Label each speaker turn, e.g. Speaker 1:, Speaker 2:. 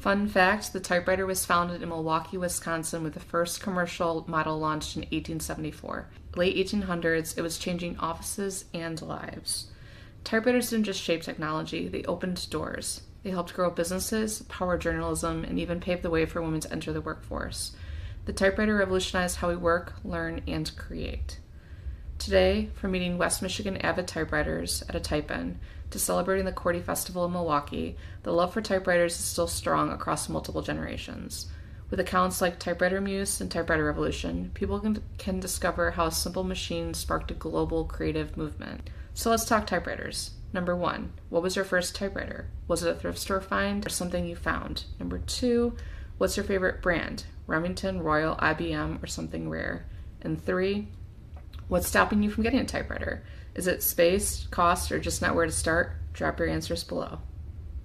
Speaker 1: Fun fact, the typewriter was founded in Milwaukee, Wisconsin, with the first commercial model launched in 1874. Late 1800s, it was changing offices and lives. Typewriters didn't just shape technology, they opened doors. They helped grow businesses, power journalism, and even pave the way for women to enter the workforce. The typewriter revolutionized how we work, learn, and create. Today, from meeting West Michigan Avid Typewriters at a type-in to celebrating the QWERTY Festival in Milwaukee, the love for typewriters is still strong across multiple generations. With accounts like typewritermuse and typewriter revolution, people can discover how a simple machine sparked a global creative movement. So let's talk typewriters. Number 1, what was your first typewriter? Was it a thrift store find or something you found? Number 2, what's your favorite brand? Remington, Royal, IBM, or something rare? And 3, what's stopping you from getting a typewriter? Is it space, cost, or just not where to start? Drop your answers below.